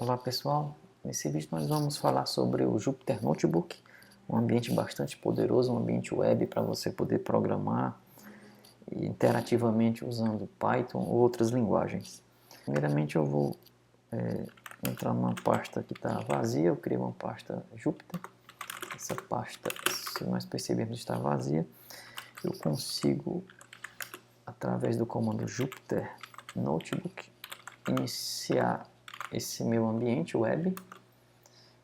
Olá pessoal, nesse vídeo nós vamos falar sobre o Jupyter Notebook, um ambiente bastante poderoso, um ambiente web para você poder programar interativamente usando Python ou outras linguagens. Primeiramente eu vou entrar numa pasta que está vazia, eu criei uma pasta Jupyter. Essa pasta, se nós percebermos, está vazia. Eu consigo, através do comando Jupyter Notebook, iniciar esse meu ambiente web.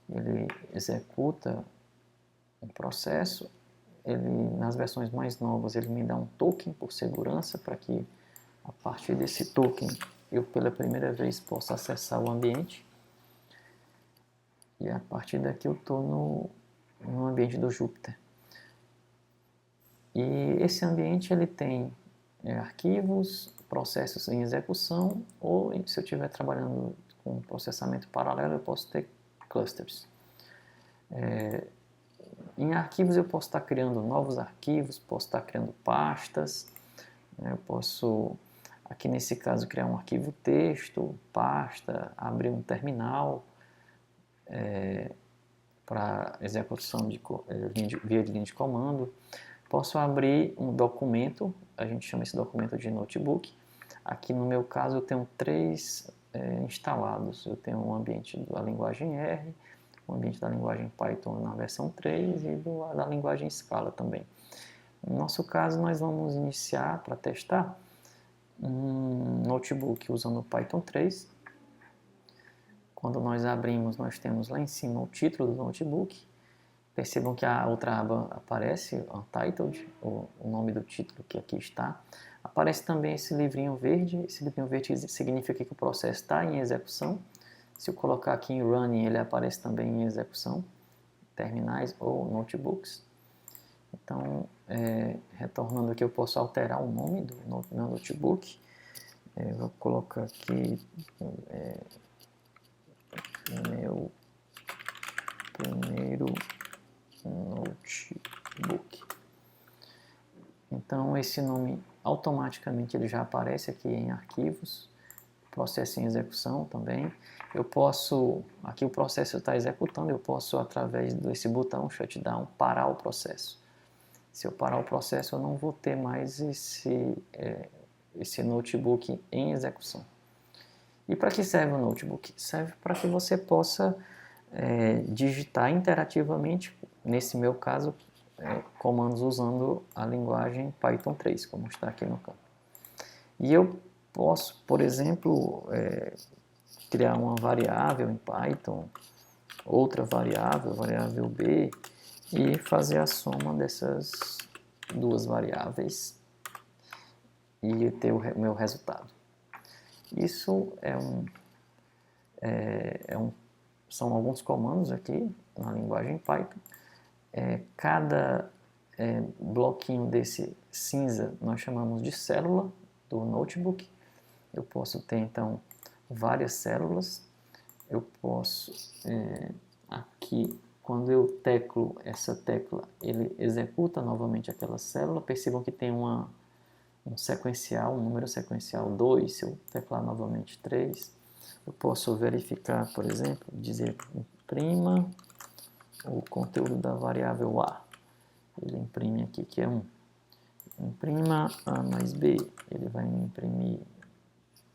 Ele executa um processo, nas versões mais novas ele me dá um token por segurança, para que a partir desse token eu pela primeira vez possa acessar o ambiente, e a partir daqui eu estou no ambiente do Jupyter. E esse ambiente ele tem arquivos, processos em execução, ou se eu estiver trabalhando com processamento paralelo eu posso ter clusters. Em arquivos eu posso estar criando novos arquivos, posso estar criando pastas, eu posso, aqui nesse caso, criar um arquivo texto, pasta, abrir um terminal para execução via linha de comando. Posso abrir um documento, a gente chama esse documento de notebook. Aqui no meu caso eu tenho três instalados. Eu tenho um ambiente da linguagem R, o ambiente da linguagem Python na versão 3 e da linguagem Scala também. No nosso caso, nós vamos iniciar para testar um notebook usando o Python 3. Quando nós abrimos, nós temos lá em cima o título do notebook. Percebam que a outra aba aparece, Untitled, o nome do título que aqui está. Aparece também esse livrinho verde. Esse livrinho verde significa que o processo está em execução. Se eu colocar aqui em Running, ele aparece também em execução, terminais ou notebooks. Então, retornando aqui, eu posso alterar o nome do meu notebook. Vou colocar aqui meu primeiro notebook. Então, esse nome automaticamente ele já aparece aqui em arquivos, processo em execução também. Eu posso, aqui o processo está executando, eu posso, através desse botão shutdown, parar o processo. Se eu parar o processo, eu não vou ter mais esse notebook em execução. E para que serve o notebook? Serve para que você possa digitar interativamente, nesse meu caso, comandos usando a linguagem Python 3, como está aqui no campo. E eu posso, por exemplo, criar uma variável em Python, outra variável B, e fazer a soma dessas duas variáveis e ter o meu resultado. Isso são alguns comandos aqui na linguagem Python. Cada bloquinho desse cinza nós chamamos de célula do notebook. Eu posso ter então várias células. Eu posso aqui, quando eu teclo essa tecla, ele executa novamente aquela célula. Percebam que tem um sequencial, um número sequencial 2. Se eu teclar novamente 3, eu posso verificar, por exemplo, dizer imprima o conteúdo da variável A. Ele imprime aqui que é 1. Imprima A mais B, ele vai me imprimir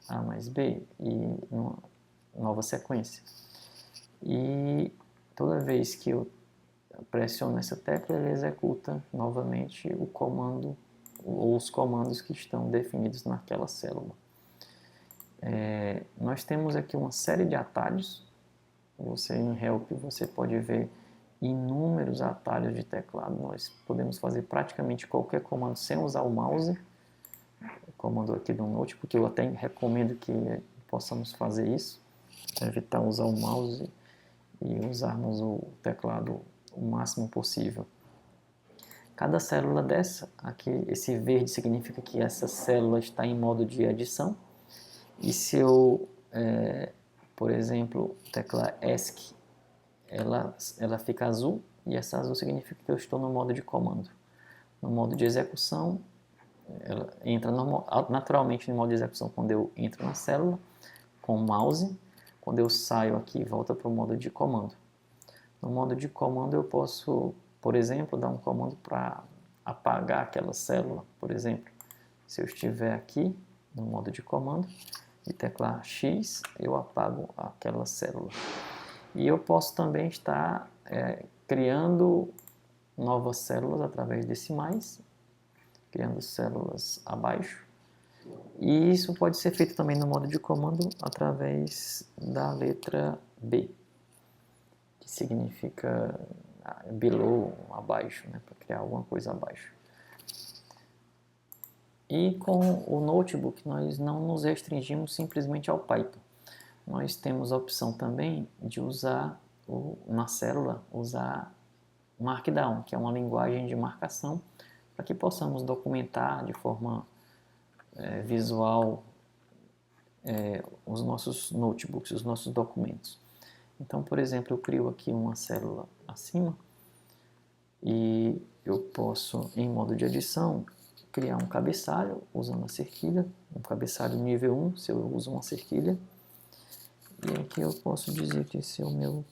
A mais B e uma nova sequência. E toda vez que eu pressiono essa tecla, ele executa novamente o comando ou os comandos que estão definidos naquela célula. Nós temos aqui uma série de atalhos. Você em Help você pode ver inúmeros atalhos de teclado. Nós podemos fazer praticamente qualquer comando sem usar o mouse. O comando aqui do Note, porque eu até recomendo que possamos fazer isso, evitar usar o mouse e usarmos o teclado o máximo possível. Cada célula dessa, aqui esse verde significa que essa célula está em modo de adição. E se eu, por exemplo, teclar ESC, ela fica azul, e essa azul significa que eu estou no modo de comando. No modo de execução, ela entra naturalmente no modo de execução quando eu entro na célula com o mouse. quando eu saio aqui, volta para o modo de comando. No modo de comando eu posso, por exemplo, dar um comando para apagar aquela célula, por exemplo. Se eu estiver aqui no modo de comando e teclar X, eu apago aquela célula. E eu posso também estar criando novas células através desse mais, criando células abaixo. E isso pode ser feito também no modo de comando através da letra B, que significa below, abaixo, né, para criar alguma coisa abaixo. E com o Notebook nós não nos restringimos simplesmente ao Python. Nós temos a opção também de usar, na célula, usar Markdown, que é uma linguagem de marcação, para que possamos documentar de forma visual os nossos notebooks, os nossos documentos. Então, por exemplo, eu crio aqui uma célula acima e eu posso, em modo de adição, criar um cabeçalho usando a cerquilha, um cabeçalho nível 1, se eu uso uma cerquilha. E aqui eu posso dizer que esse é o meu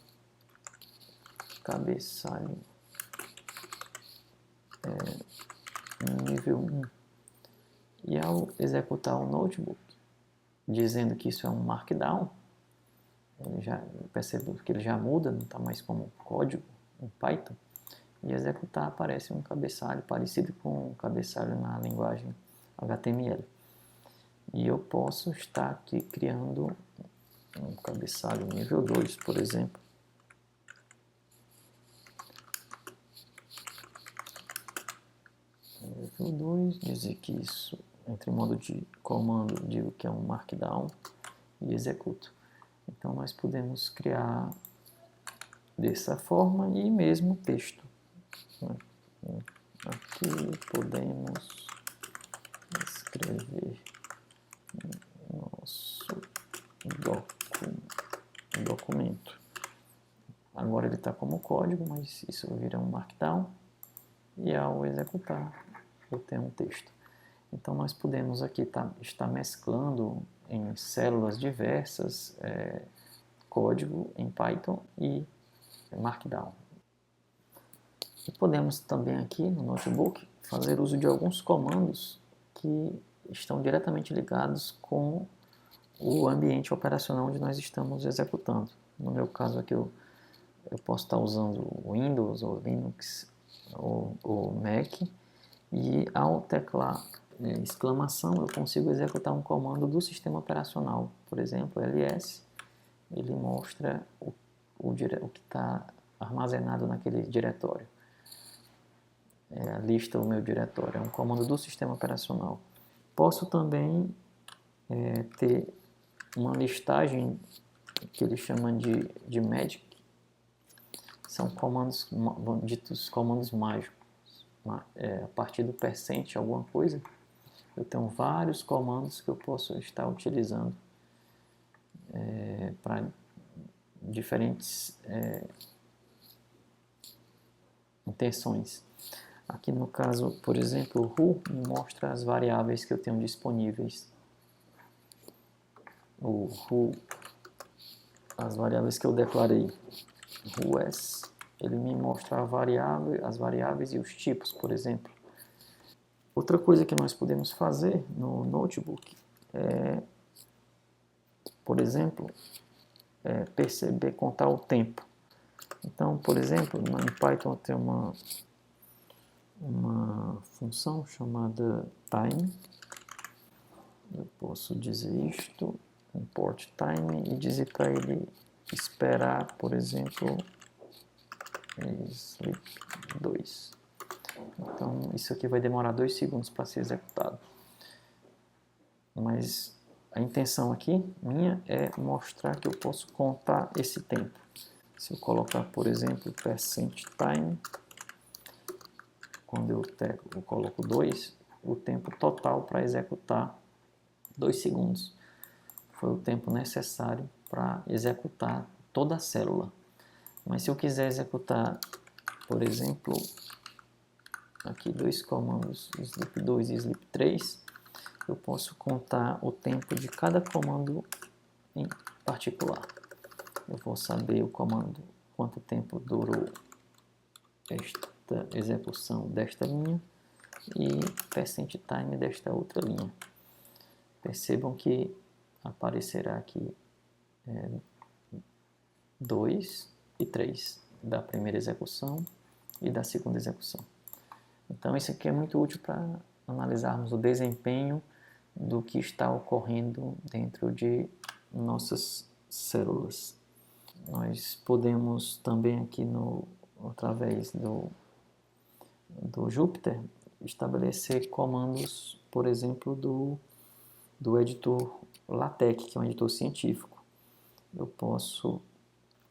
cabeçalho nível 1. E ao executar o notebook, dizendo que isso é um markdown, percebo que ele já muda, não está mais como código em Python, e executar aparece um cabeçalho parecido com um cabeçalho na linguagem HTML. E eu posso estar aqui criando um cabeçalho nível 2, por exemplo. Nível 2, dizer que isso, entre modo de comando, digo que é um markdown e executo. Então nós podemos criar dessa forma e mesmo texto. Aqui podemos escrever nosso documento. Agora ele está como código, mas isso vira um markdown e ao executar eu tenho um texto. Então nós podemos aqui estar mesclando em células diversas código em Python e Markdown. E podemos também aqui no notebook fazer uso de alguns comandos que estão diretamente ligados com o ambiente operacional onde nós estamos executando. No meu caso aqui eu posso estar usando o Windows ou Linux ou Mac, e ao teclar exclamação eu consigo executar um comando do sistema operacional, por exemplo, ls, ele mostra o que está armazenado naquele diretório. Lista o meu diretório, é um comando do sistema operacional. Posso também ter uma listagem que ele chama de magic, são comandos ditos comandos mágicos. A partir do percent alguma coisa, eu tenho vários comandos que eu posso estar utilizando para diferentes intenções. Aqui no caso, por exemplo, o who me mostra as variáveis que eu tenho disponíveis. O who, as variáveis que eu declarei. Whoas, ele me mostra as variáveis e os tipos, por exemplo. Outra coisa que nós podemos fazer no notebook é, por exemplo, perceber, contar o tempo. Então, por exemplo, em Python tem uma função chamada time. Eu posso dizer isto, import time, e dizer para ele esperar, por exemplo, sleep 2. Então, isso aqui vai demorar 2 segundos para ser executado. Mas a intenção aqui, minha, é mostrar que eu posso contar esse tempo. Se eu colocar, por exemplo, percent time, quando eu coloco 2, o tempo total para executar 2 segundos. Foi o tempo necessário para executar toda a célula. Mas se eu quiser executar, por exemplo, aqui 2 comandos, sleep 2 e sleep 3, eu posso contar o tempo de cada comando em particular. eu vou saber o comando, quanto tempo durou esta execução desta linha e %time desta outra linha. Percebam que aparecerá aqui 2 e 3 da primeira execução e da segunda execução. Então isso aqui é muito útil para analisarmos o desempenho do que está ocorrendo dentro de nossas células. Nós podemos também aqui através do Jupyter estabelecer comandos, por exemplo, do editor LaTeX, que é um editor científico. Eu posso,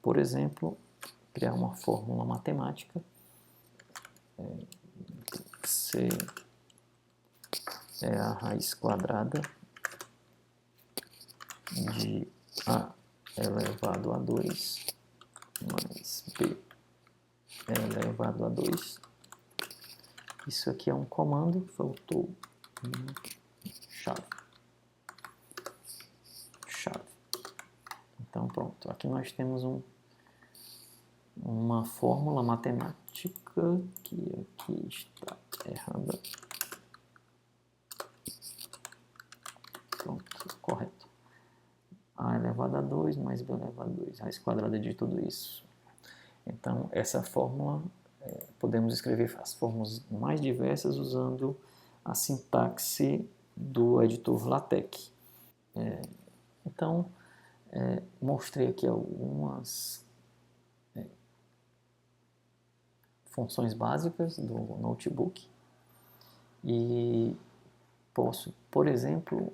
por exemplo, criar uma fórmula matemática. C é a raiz quadrada de A elevado a 2 mais B elevado a 2. Isso aqui é um comando, faltou chave. Então pronto, aqui nós temos uma fórmula matemática que aqui está errada. Pronto, correto. A elevado a 2 mais B elevado a 2, raiz quadrada de tudo isso. Então essa fórmula, podemos escrever as fórmulas mais diversas usando a sintaxe do editor LaTeX. Então, mostrei aqui algumas funções básicas do notebook e posso, por exemplo,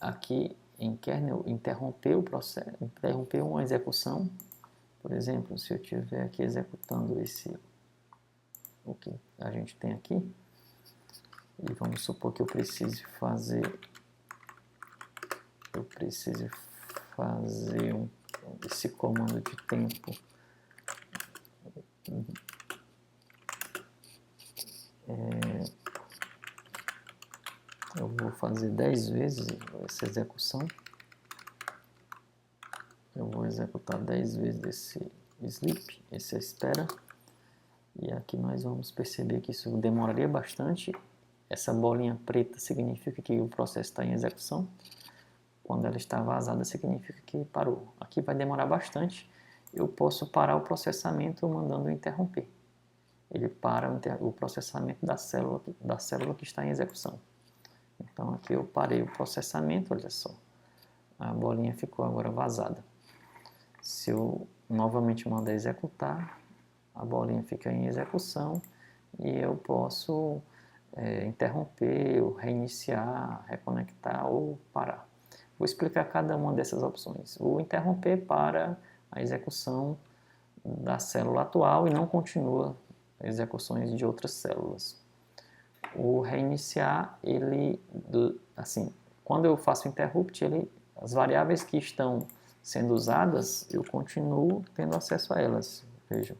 aqui em kernel interromper o processo, interromper uma execução. Por exemplo, se eu estiver aqui executando o que a gente tem aqui, e vamos supor que eu precise fazer esse comando de tempo eu vou fazer 10 vezes essa execução. Eu vou executar 10 vezes esse sleep, essa espera. E aqui nós vamos perceber que isso demoraria bastante. Essa bolinha preta significa que o processo está em execução. Quando ela está vazada, significa que parou. Aqui vai demorar bastante. Eu posso parar o processamento mandando interromper. Ele para o processamento da célula que está em execução. Então aqui eu parei o processamento, olha só. A bolinha ficou agora vazada. Se eu novamente mandar executar, a bolinha fica em execução e eu posso interromper, ou reiniciar, reconectar ou parar. Vou explicar cada uma dessas opções. O interromper para a execução da célula atual e não continua execuções de outras células. O reiniciar, assim, quando eu faço interrupt, as variáveis que estão sendo usadas, eu continuo tendo acesso a elas. Veja,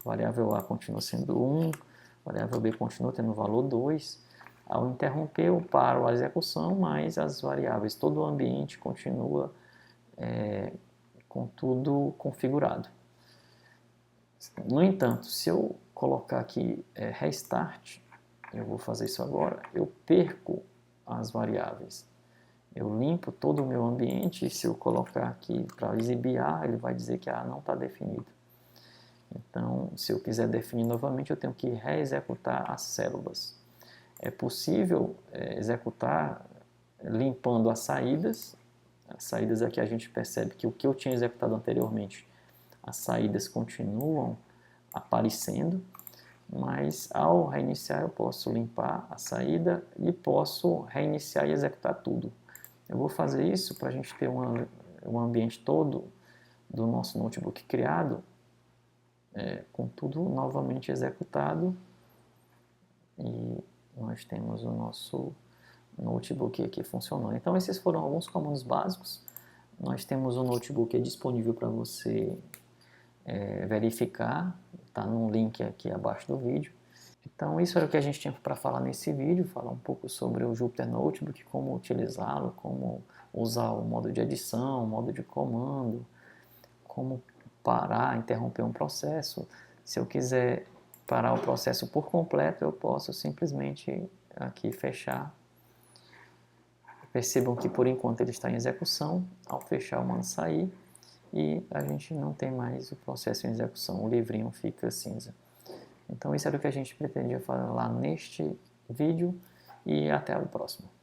variável A continua sendo 1, variável B continua tendo o valor 2. Ao interromper, eu paro a execução, mas as variáveis, todo o ambiente continua com tudo configurado. No entanto, se eu colocar aqui restart, eu vou fazer isso agora, eu perco as variáveis. Eu limpo todo o meu ambiente e se eu colocar aqui para exibir A, ele vai dizer que A não está definido. Então, se eu quiser definir novamente, eu tenho que reexecutar as células. É possível executar limpando as saídas. As saídas aqui a gente percebe que o que eu tinha executado anteriormente, as saídas continuam aparecendo, mas ao reiniciar eu posso limpar a saída e posso reiniciar e executar tudo. Eu vou fazer isso para a gente ter um ambiente todo do nosso notebook criado, com tudo novamente executado, e nós temos o nosso notebook aqui funcionando. Então esses foram alguns comandos básicos. Nós temos um notebook disponível para você verificar, está no link aqui abaixo do vídeo. Então isso era o que a gente tinha para falar nesse vídeo, falar um pouco sobre o Jupyter Notebook, como utilizá-lo, como usar o modo de edição, o modo de comando, como parar, interromper um processo. Se eu quiser parar o processo por completo, eu posso simplesmente aqui fechar. Percebam que por enquanto ele está em execução. Ao fechar, eu mando sair e a gente não tem mais o processo em execução. O livrinho fica cinza. Então isso era o que a gente pretendia falar neste vídeo e até o próximo.